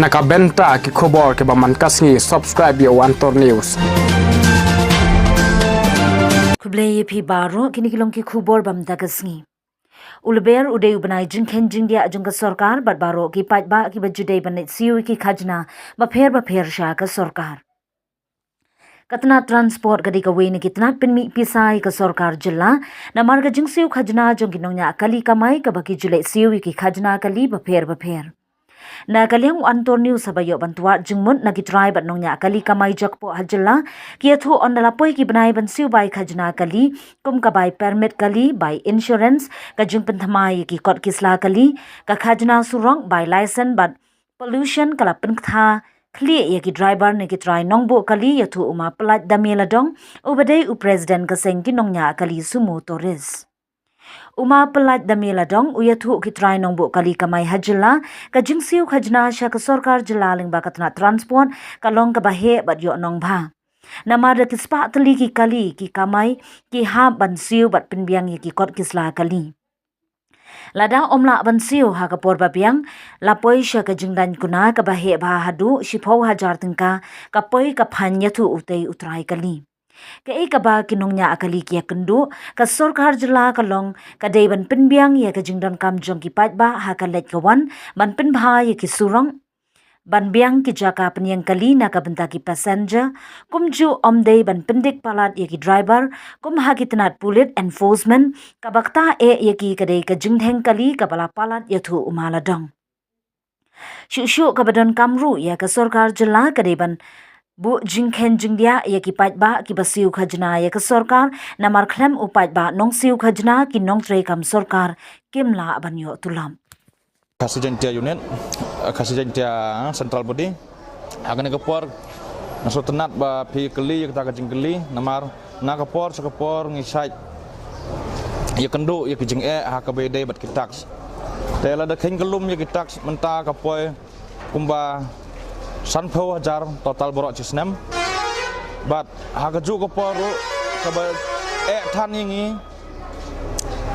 nakabenta ki khobor ke baman kasngi subscribe yo Antor News. Kublai pi baro kini kilong ki khubor bam dagasngi. Ulber udai ubanai jingken jingdia ajungka sorkar bat baro ki pajba ki bajudai banit siu ki khajna bapher sha ka sorkar. Katna transport gadi ka wei ni kitna pinmi pisai ka sorkar jilla na marga jingsiu khajna jong kinongnya kali kamai ka baki julai siu ki khajna kali bapher. Na kaliang Antor News sabayo bantuat jingmun na kitrai bat nongnya kali kamai jakpo hajilla kia thu on dalapoi ki banai ban siu bai khajna kali kum ka bai permit kali bai insurance ka jing penthamai ki kot kisla kali ka khajna surong bai license bat pollution kala pentha Kli ya ki driver ne ki try nongbo kali ya thu uma plat damela dong ubadai u president ka seng ki nongnya kali sumu Torres. Uma pelat damela dong uya thu ki try nongbo kali kamai hajilla ka jingsiu khajna sha ka sorkar jalaling bakatna transport kalong ka bahe bat yo nong bha. Namada ki spa tali ki kali ki kamai ki ha ban siu bat pinbiang ya ki kot kisla kali. Lada omla bansiu ha kapor babiang lapoi sha ka jingdan kuna ka bahe ba hadu shipau hajar tingka kapoi ka phanya thu utei utrai kali ka e ka ba kinongnya akali kia kendu ka sorkar jela kalong ka deiban pinbiang ya ka jingdan kam jong ki patba ha ka let kawan ban pin bha ya ki surong ban biang ki jaka penyang kali na ka benta ki passenger kumju omdei ban pendik palat ya ki driver kum ha ki tenat pulit enforcement ka bakta e ya ki kadei ka jingtheng kali ka bala palat ya thu umala dong shu ka badon kamru ya ka sorkar jela kadei ban bu jingkhen jingdia ya ki patba ki basiu khajna ya ka sorkar namar khlem upatba nong siu khajna ki nong trei kam sorkar kimla banyo tulam Kasijantia unit, kasijantia central body, akan nekapor, naso tenat ba pi keli kita kajing keli, namar nakapor sekapor ngisai, ya kendu ya kijing hakabede bat kitaks, tela ada keng kelum ya kitaks menta kapoy kumba sanpau hajar total borok cisnem, bat hakaju kapor kaba tan ini,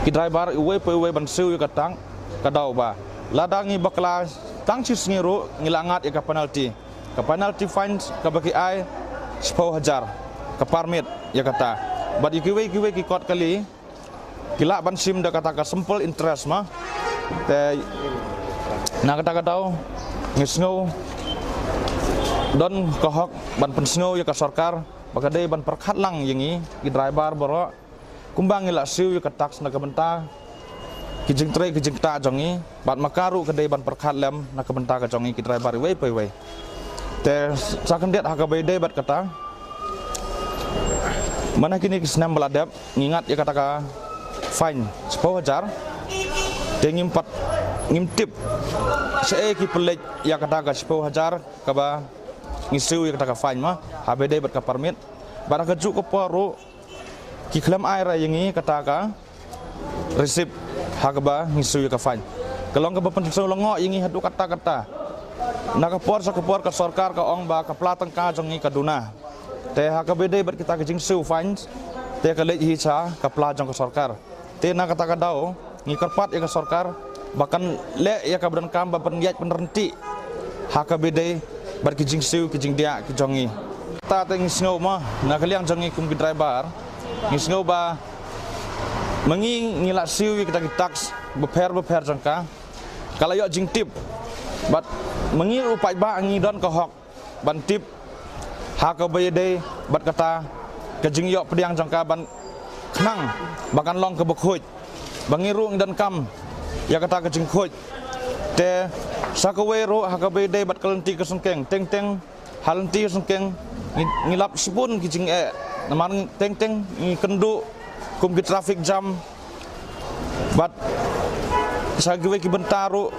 ki driver uwe bansiu ya katang kadau ba. Ladangi bakla tangcis ngiru ngilangat ya ka penalty fines ka bagi ai 10,000 ka permit ya kata bad ikiwe ki kot kali kila ban sim da kata ka simple interest ma te na kata tau ngisngo don kohok ban pensngo ya ka sorkar bagade ban perkhat lang yangi ki driver boro kumbang ngila siu ya ka tax na ka benta kijing tray kijing ta jongi bat makaru kedai ban perkhat lem nak kebenta ka jongi ki driver we te sakan det hakabede bat kata mana kini kisnam beladap ngingat ya kata ka fine 10,000 te ngimtip se ki pelej ya kata ka 10,000 ka ba ngisiu ya kata ka fine ma habede bat ka permit bara kaju ko poru ki klem air yangi kata ka resip hakaba ngisuy ka fine kalong ka papanso longo ingi hadu kata nakapor sa kapor ka sorkar ka ong ba ka platang ka jongi kaduna te hakabede bat kita ka jingsu fines te ka let hicha ka plajong ka sorkar te na kata ka daw ngi karpat ya ka sorkar bahkan le ya ka badan kam ba pengiat penerenti hakabede bat ki jingsu ki jingdia ki jongi ta te ngisngo ma na kaliang jongi kum ki driver ngisngo ba ngilak siu kita tax beper jangka kalau yo jing tip bat mengi upai ba ngi don kohok ban tip haka bayede bat kata ke jing yo pediang jangka ban knang bahkan long ke bekhuj bangiru dan kam ya kata ke jing khuj te sakawero haka bayede bat kelenti ke sengkeng teng halenti sengkeng ngilap sipun ki jing namar teng ngi kendu kum ki traffic jam bat sagiwe ki bentaru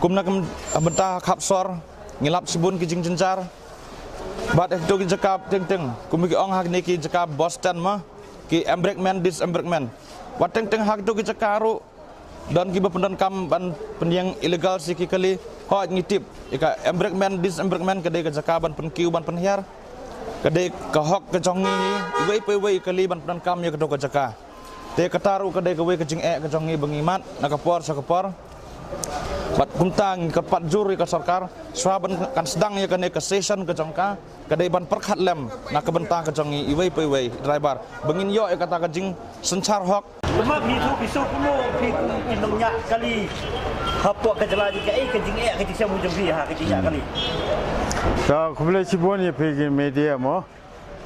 kum na benta kapsor ngilap sibun ki jing jencar bat ekto ki jakap teng kum ki ong hak ni ki jakap Boston ma ki embrackment disembrackment wat teng hak to ki jakaru dan ki bependan kam ban pendiang ilegal si ki kali ho ngitip ika embrackment disembrackment kedai ke jakaban penkiu ban penhiar kedai ke hok ke jongi iwe kali ban pendan kam ya kedo ke jaka te kataru kedai ke we ke jing ke jongi bengimat nakapor sakapor bat kuntang ke pat juri ke sarkar swaban kan sedang ya kene ke session ke jongka kadai ban perkhat lem na ke bentang ke jongi iwei pewei driver bengin yo kata ke jing sencar hok Cuma bisu kuno inongnya kali hapok ke jalan ke jing ke jing saya mujung ha ke jing kali. Ta kubule cibon ye pergi media mo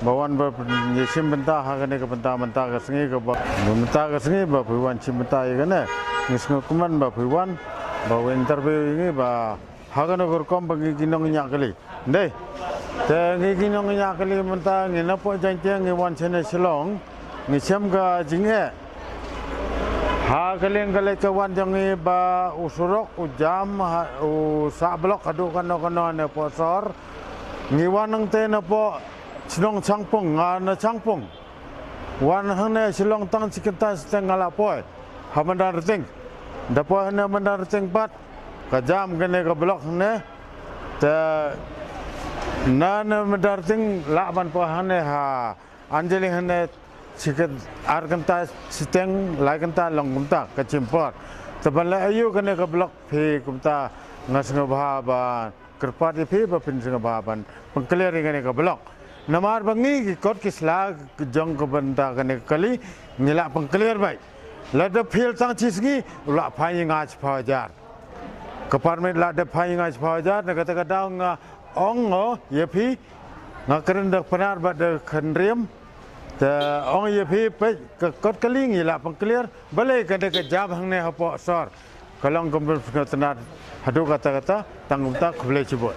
bawan ber yesim bentah hakane ke bentah ke sengi ke bentah ke sengi ba puan cim bentah ye kene ngisngo kuman ba puan ba interview ini ba hakane gor kom bagi ginong nya kali ndai te ngi ginong nya kali bentah ngi na po jang tiang ngi wan chene silong ngi sem ga jinge ha kaleng kale kawan jangi ba usurok ujam u sa blok adu kano ne posor ngi wanang te na po silong changpong na changpong wan hane silong tang sikenta stengala poy hamandar ting dapo hane mandar ting pat ka jam gane ka blok ne te na mandar ting laban po hane ha anjali hane sikat arkanta siteng laganta langumta kacimpot tabala ayu kene ka blok phi kumta ngasnga bhaban kerpati phi ba pinsnga bhaban pengkleri kene ka blok namar bangi ki kot kisla jong ka banta kene kali ngila pengkler bai lada phil tang chisgi la phai ngach phajar kapar me lada phai ngach phajar na kata kata nga ongo ye phi ngakren dak panar ba de khandriem te ong ye phi pe kot kali ngila pengkler bale kene ke jam hangne hapo sor kalong kumpul fnatnat hadu kata kata tangumta khule chibot